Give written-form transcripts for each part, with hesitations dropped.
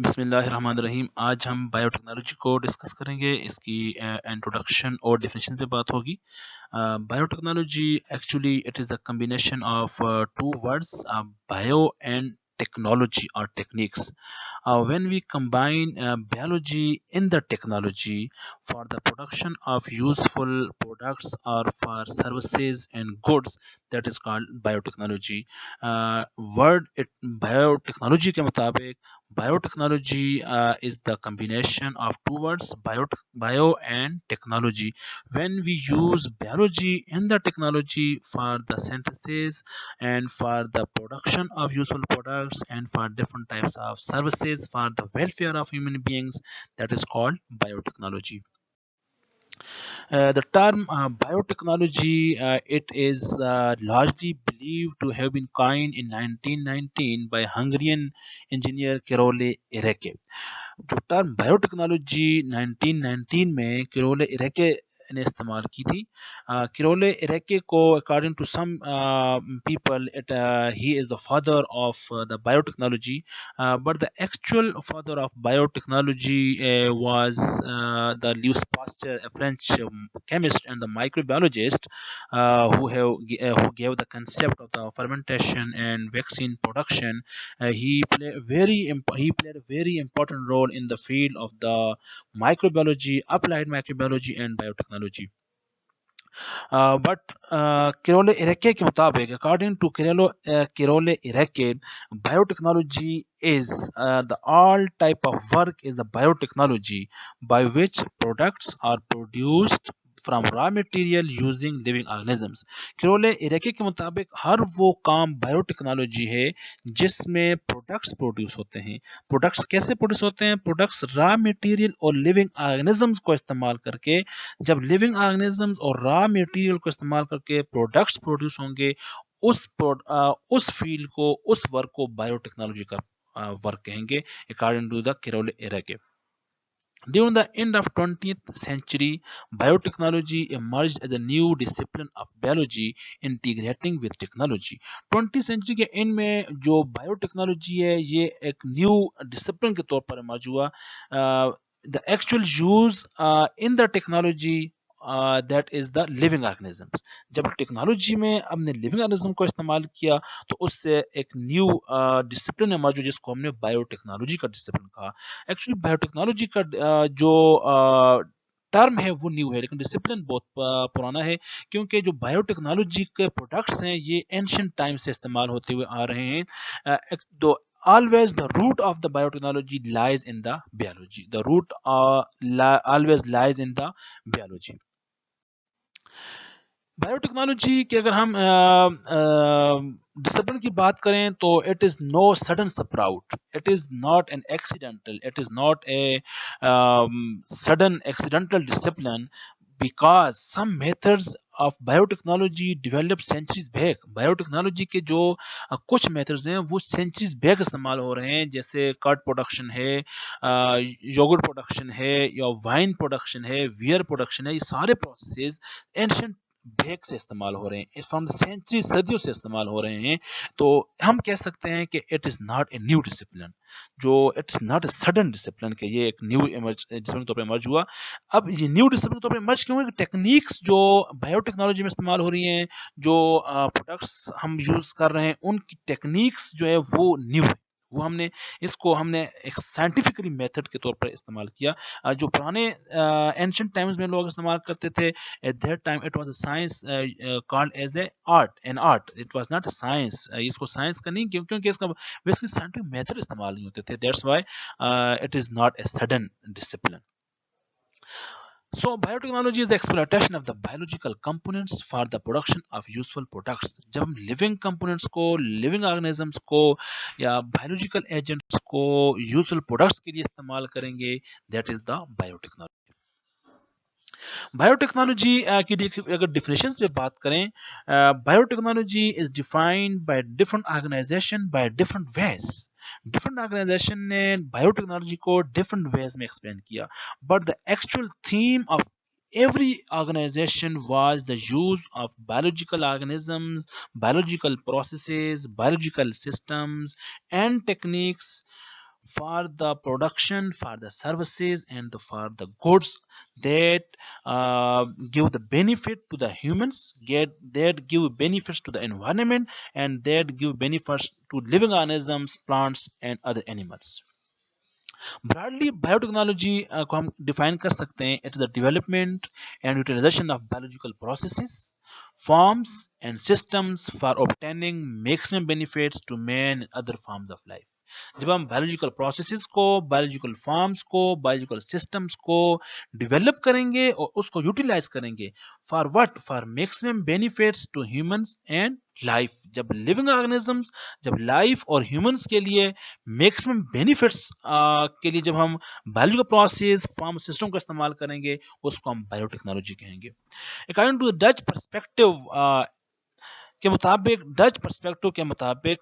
बिस्मिल्लाहिर्रहमानिर्रहीम। आज हम बायोटेक्नोलॉजी को डिस्कस करेंगे। इसकी इंट्रोडक्शन और डेफिनेशन पे बात होगी। Biotechnology actually it is the combination of two words, bio and technology or techniques. When we combine biology in the technology for the production of useful products or for services and goods, that is called biotechnology. Word it biotechnology के मुताबिक biotechnology is the combination of two words, bio and technology. When we use biology in the technology for the synthesis and for the production of useful products and for different types of services for the welfare of human beings, that is called biotechnology. The term biotechnology, it is largely believed to have been coined in 1919 by Hungarian engineer Kerole Ereke. जो term biotechnology 1919 में किरोले इरेके ने इस्तेमाल की थी। Karl Ereky को according to some people it he is the father of the biotechnology, but the actual father of biotechnology was the Louis Pasteur, a French chemist and the microbiologist, who gave the concept of the fermentation and vaccine production. He played a very important role in the field of the microbiology, applied microbiology, and biotechnology. But Kirole Ireke के मुताबिक, according to Kirole Ireke, biotechnology is the all type of work is the biotechnology by which products are produced from raw material using living organisms. किरोले इरेके के मुताबिक हर वो काम biotechnology है जिसमें products produce होते हैं। प्रोडक्ट्स कैसे प्रोड्यूस होते हैं? प्रोडक्ट्स रॉ मटेरियल और लिविंग ऑर्गेनिजम्स को इस्तेमाल करके, जब लिविंग ऑर्गेनिजम्स और रॉ मटेरियल को इस्तेमाल करके प्रोडक्ट्स प्रोड्यूस होंगे, उस फील्ड को, उस वर्क को बायोटेक्नोलॉजी का वर्क कहेंगे, अकॉर्डिंग टू द किरोले इरेके. During the end of 20th century, biotechnology emerged as a new discipline of biology integrating with technology. 20th century के end में जो बायोटेक्नोलॉजी है ये एक न्यू डिसिप्लिन के तौर पर इमर्ज हुआ. The actual use in the technology that is the living organisms. जब टेक्नोलॉजी में हमने लिविंग ऑर्गेनिज्म को इस्तेमाल किया तो उससे एक न्यू डिसिप्लिन इमर्ज हुआ जिसको हमने बायोटेक्नोलॉजी का डिसिप्लिन कहा. एक्चुअली बायोटेक्नोलॉजी का जो टर्म है वो न्यू है, लेकिन डिसिप्लिन बहुत पुराना है, क्योंकि जो बायोटेक्नोलॉजी के प्रोडक्ट्स हैं ये एंशिएंट टाइम से इस्तेमाल होते हुए आ रहे हैं. तो always the root of the biotechnology lies in the biology. The root always lies in the biology. Biotechnology की अगर हम डिसिप्लिन की बात करें तो it is no sudden sprout, it is not an accidental, it is not a sudden accidental discipline, because some methods of biotechnology developed centuries back. Biotechnology के जो कुछ मेथड्स हैं वो सेंचुरीज बैक इस्तेमाल हो रहे हैं, जैसे कर्ड प्रोडक्शन है, योगर्ट प्रोडक्शन है, या वाइन प्रोडक्शन है, वियर प्रोडक्शन है. ये सारे प्रोसेसेस एंशिएंट बैक से इस्तेमाल हो रहे हैं, फ्रॉम द सेंचुरी, सदियों से इस्तेमाल हो रहे हैं. तो हम कह सकते हैं कि it is not a new discipline, जो it's not a sudden discipline के ये एक न्यू डिसिप्लिन तौर पर इमर्ज हुआ. अब ये न्यू डिसिप्लिन तौर पर इमर्ज क्यों है? टेक्निक्स जो बायोटेक्नोलॉजी में इस्तेमाल हो रही हैं, जो प्रोडक्ट्स हम यूज़ कर रहे हैं, उनकी टेक्निक्स जो है वो न्यू है. वो हमने एक साइंटिफिकली मेथड के तौर पर इस्तेमाल किया. जो पुराने एंशिएंट टाइम्स में लोग इस्तेमाल करते थे, at that time it was a science called as a art, an art. It was not a science. इसको साइंस का नहीं, क्योंकि इसका बेसिकली साइंटिफिक मेथड इस्तेमाल नहीं होते थे. That's why it is not a sudden discipline. So biotechnology is the exploitation of the biological components for the production of useful products. जब हम living components को, living organisms को या biological agents को useful products के लिए इस्तेमाल करेंगे, that is the biotechnology. Biotechnology की अगर डिफिनेशन पे बात करें, biotechnology is defined by different organization by different ways. Different organization ने बायोटेक्नोलॉजी को डिफरेंट वेज में एक्सप्लेन किया, but the actual theme of every organization was the use of biological organisms, biological processes, biological systems and techniques for the production, for the services, and for the goods that give the benefit to the humans, get that give benefits to the environment, and that give benefits to living organisms, plants, and other animals. Broadly biotechnology को हम define कर सकते हैं, it is the development and utilization of biological processes, forms and systems for obtaining maximum benefits to man and other forms of life. जब हम biological processes को, biological forms को, biological systems को डेवलप करेंगे और उसको यूटिलाइज करेंगे, for what, for maximum benefits to humans and life. जब लिविंग ऑर्गेनिजम्स, जब लाइफ और ह्यूमंस के लिए मैक्सिमम बेनिफिट्स के लिए जब हम बायोलॉजिकल प्रोसेस, फॉर्म, सिस्टम का इस्तेमाल करेंगे, उसको हम बायोटेक्नोलॉजी कहेंगे। अकॉर्डिंग टू डच पर्सपेक्टिव के मुताबिक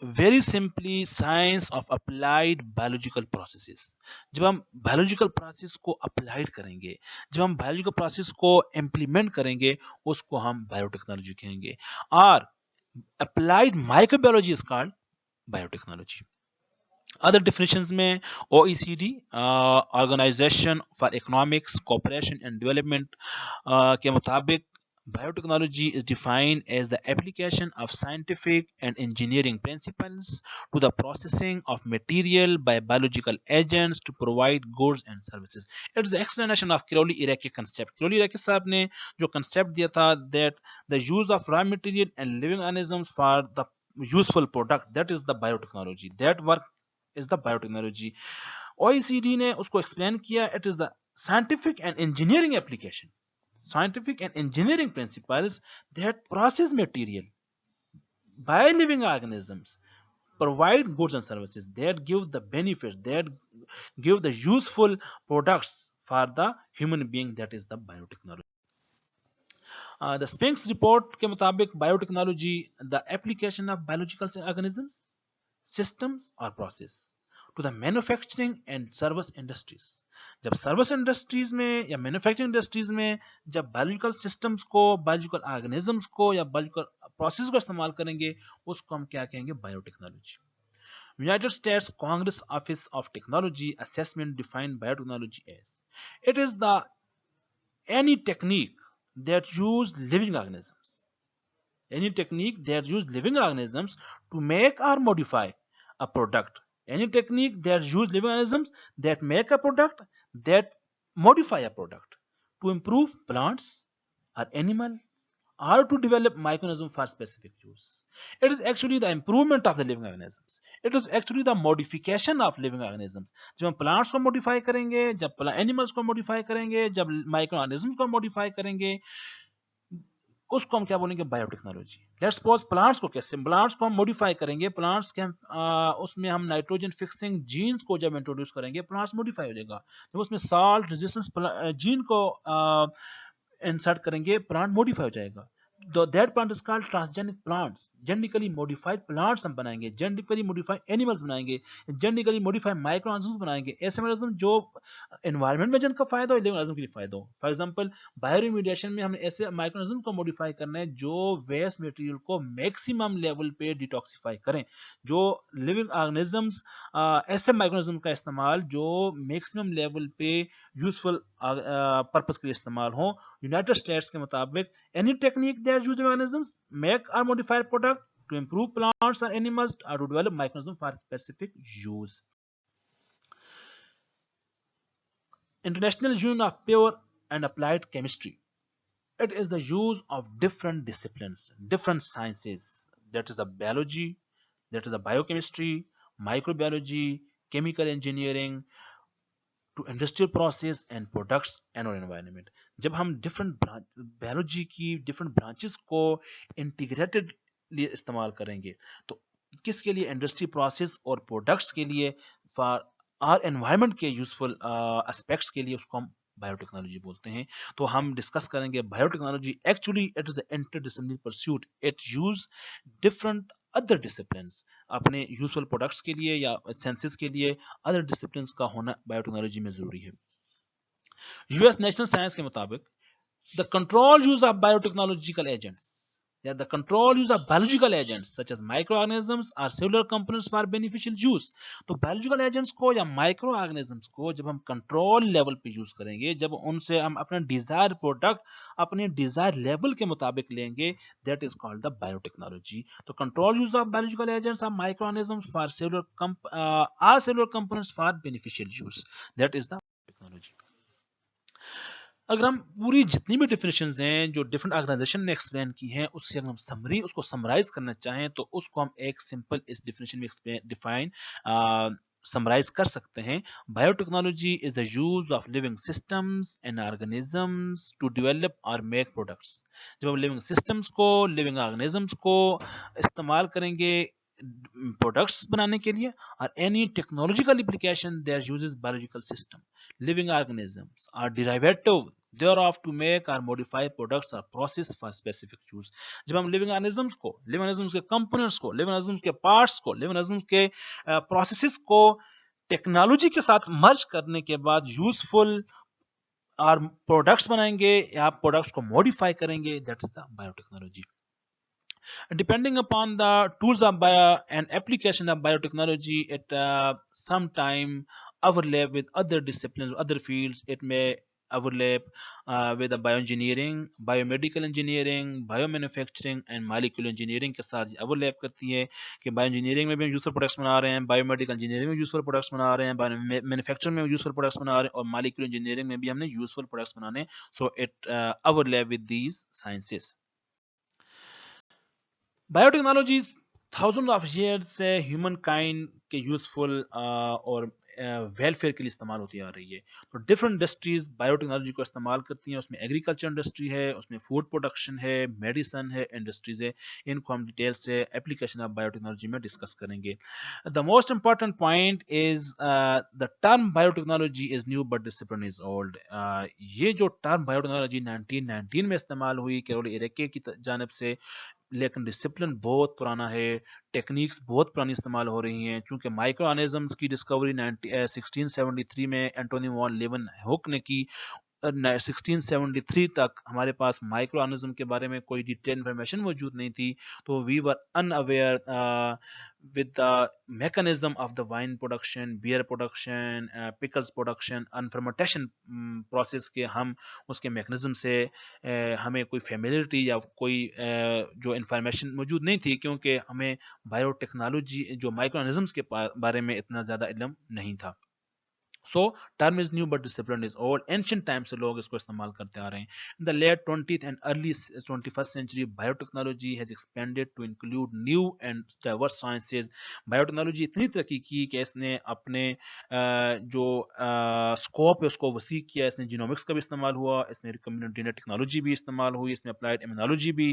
very simply science of applied biological processes. जब हम बायोलॉजिकल प्रोसेस को अप्लाइड करेंगे, जब हम बायोलॉजिकल प्रोसेस को इम्प्लीमेंट करेंगे, उसको हम बायोटेक्नोलॉजी कहेंगे। और applied microbiology is called biotechnology. Other definitions में OECD, organization for economics cooperation and development के मुताबिक biotechnology is defined as the application of scientific and engineering principles to the processing of material by biological agents to provide goods and services. It is the explanation of Crowley-Iraqi concept. Crowley-Iraqi साहब ने जो concept दिया था that the use of raw material and living organisms for the useful product, that is the biotechnology. That work is the biotechnology. OECD ने उसको explain किया, it is the scientific and engineering application, scientific and engineering principles that process material by living organisms, provide goods and services, that give the benefits, that give the useful products for the human being, that is the biotechnology. The Spinks report के मुताबिक biotechnology, the application of biological organisms, systems or process to the manufacturing and service industries. जब service industries में या manufacturing industries में जब biological systems को, biological organisms को या बायोलॉजिकल प्रोसेस को इस्तेमाल करेंगे, उसको हम क्या कहेंगे? Biotechnology. United States Congress office of technology assessment define biotechnology as it is the any technique that use living organisms, any technique that use living organisms to make or modify a product, any technique that use living organisms that make a product, that modify a product to improve plants or animals or to develop microorganisms for specific use. It is actually the improvement of the living organisms. It is actually the modification of living organisms. जब हम plants को modify करेंगे, जब animals को modify करेंगे, जब micro organisms को modify करेंगे, उसको हम क्या बोलेंगे? बायोटेक्नोलॉजी। लेट्स सपोज प्लांट्स को, कैसे प्लांट्स को हम मॉडिफाई करेंगे, प्लांट्स के हम उसमें हम नाइट्रोजन फिक्सिंग जीन्स को जब इंट्रोड्यूस करेंगे, प्लांट्स मॉडिफाई हो जाएगा। जब उसमें साल्ट रेजिस्टेंस जीन को इंसर्ट करेंगे, प्लांट मॉडिफाई हो जाएगा। That plant is called transgenic plants. Genetically modified plants हम बनाएंगे, जेनेटिकली मॉडिफाइड एनिमल्स बनाएंगे, जेनेटिकली मॉडिफाइड माइक्रो ऑर्गेनिजम्स बनाएंगे, ऐसे ऑर्गेनिज्म जो एनवायरनमेंट में जिनका फायदा हो, लिविंग ऑर्गेनिज्म के लिए फायदा हो। फॉर एग्जांपल बायोरिमीडिएशन में हमने ऐसे माइक्रो ऑर्गेनिज्म को मॉडिफाई करना है जो वेस्ट मटेरियल को मैक्सिमम लेवल पे डिटॉक्सिफाई करें, जो लिविंग ऑर्गेनिजम्स, ऐसे माइक्रो ऑर्गेनिज्म का इस्तेमाल जो मैक्सिमम लेवल पे यूजफुल पर्पस के लिए इस्तेमाल हो। यूनाइटेड स्टेट्स के मुताबिक any technique that use organisms make or modify product to improve plants or animals or to develop microorganisms for specific use. International Union of Pure and Applied Chemistry. It is the use of different disciplines, different sciences. That is the biology, that is the biochemistry, microbiology, chemical engineering, to industrial process and products and और environment. जब हम different biology की different branches को integratedly इस्तेमाल करेंगे, तो किसके लिए? इंडस्ट्री प्रोसेस और प्रोडक्ट्स के लिए, फॉर आर एनवायरनमेंट के यूजफुल एस्पेक्ट्स के लिए, उसको हम बायोटेक्नोलॉजी बोलते हैं। तो हम डिस्कस करेंगे biotechnology. Actually it is interdisciplinary pursuit, it use different other disciplines अपने यूजफुल प्रोडक्ट्स के लिए या सेंसेस के लिए। अदर डिसिप्लिन्स का होना बायोटेक्नोलॉजी में जरूरी है। यूएस नेशनल साइंस के मुताबिक the control use of biotechnological agents Yeah, the control use of biological agents such as microorganisms or cellular components for beneficial use. तो biological agents को या microorganisms को जब हम control level पे use करेंगे, जब उनसे हम अपना desired product अपने desired level के मुताबिक लेंगे, that is called the biotechnology. तो control use of biological agents or microorganisms for or cellular components for beneficial use, that is the technology. अगर हम पूरी जितनी भी डेफिनेशंस हैं जो डिफरेंट ऑर्गेनाइजेशन ने एक्सप्लेन की हैं उससे अगर हम उसको समराइज करना चाहें तो उसको हम एक सिंपल इस डेफिनेशन में डिफाइन समराइज कर सकते हैं. Biotechnology is the use of living systems and organisms to develop और मेक प्रोडक्ट्स. जब हम लिविंग सिस्टम्स को लिविंग ऑर्गेनिजम्स को इस्तेमाल करेंगे प्रोडक्ट्स बनाने के लिए और any technological application there uses biological system living organisms are derivative thereof to make or modify products or process for specific use. जब हम living organisms के components को, living organisms के parts को, living organisms के processes को technology के साथ मर्ज करने के बाद यूजफुल और प्रोडक्ट्स बनाएंगे या प्रोडक्ट्स को मॉडिफाई करेंगे, that is the biotechnology. Depending upon the tools of bio and application of biotechnology, it sometime overlap with other disciplines, other fields. It may overlap with the bioengineering, biomedical engineering, biomanufacturing and molecular engineering के साथ overlap करती है कि bioengineering में भी हम useful products बना रहे हैं, biomedical engineering में useful products बना रहे हैं, manufacturing में useful products बना रहे हैं और molecular engineering में भी हमने useful products बनाने हैं. So it overlap with these sciences. Biotechnologies thousand of years से ह्यूमन काइंड के यूजफुल और वेलफेयर के लिए इस्तेमाल होती आ रही है. तो डिफरेंट इंडस्ट्रीज बायोटेक्नोलॉजी को इस्तेमाल करती हैं. उसमें एग्रीकल्चर इंडस्ट्री है, उसमें फूड प्रोडक्शन है, मेडिसन है, इंडस्ट्रीज है. इनको हम डिटेल से एप्लीकेशन ऑफ बायोटेक्नोलॉजी में डिस्कस करेंगे. The most important point is the term biotechnology is new but discipline is old. ये जो टर्म बायोटेक्नोलॉजी 1919 में इस्तेमाल हुई कैरोल इरेके की जानब से, लेकिन डिसिप्लिन बहुत पुराना है, टेक्निक्स बहुत पुरानी इस्तेमाल हो रही हैं. चूंकि माइक्रो ऑर्गेनिजम्स की डिस्कवरी 1673 में एंटोनी वॉन लेवनहुक ने की, 1673 तक हमारे पास माइक्रो ऑर्गेनिज्म के बारे में कोई डिटेल इंफॉर्मेशन मौजूद नहीं थी. तो we were unaware with the mechanism of the wine production, beer production, pickles production, and fermentation process के हम उसके मैकेनिज्म से हमें कोई फेमिलिटी या कोई जो इंफॉर्मेशन मौजूद नहीं थी, क्योंकि हमें बायोटेक्नोलॉजी जो माइक्रो ऑर्गेनिजम्स के बारे में इतना ज़्यादा इल्म नहीं था. So term is new but discipline is old. Ancient time से लोग इसको इस्तेमाल करते आ रहे हैं. In the late 20th and early 21st century biotechnology has expanded to include new and diverse sciences. Biotechnology इतनी तरक्की की कि इसने अपने जो स्कोप है उसको वसी किया. इसने जीनोमिक्स का भी इस्तेमाल हुआ, इसमें रिकम्बिनेंट डीएनए टेक्नोलॉजी भी इस्तेमाल हुई, इसमें अप्लाइड इम्यूनोलॉजी भी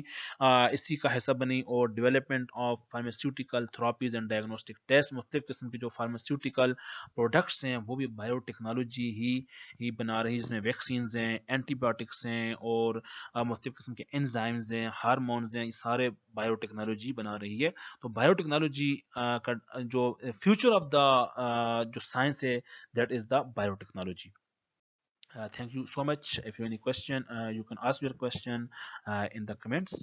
इसी का हिस्सा बनी, और development of pharmaceutical therapies and diagnostic test. मुख्तलिफ किस्म के जो फार्मास्यूटिकल प्रोडक्ट्स हैं वो भी बायोटेक्नोलॉजी ही बना रही है, जिसमें वैक्सीन हैं, एंटीबायोटिक्स हैं और मुख्तलिफ किस्म के एंजाइम्स हैं, हार्मोन्स हैं, ये सारे बायोटेक्नोलॉजी बना रही है. तो बायोटेक्नोलॉजी का जो फ्यूचर ऑफ द जो साइंस है, that is the biotechnology. Thank you so much. If you have any question, you can ask your question in the comments.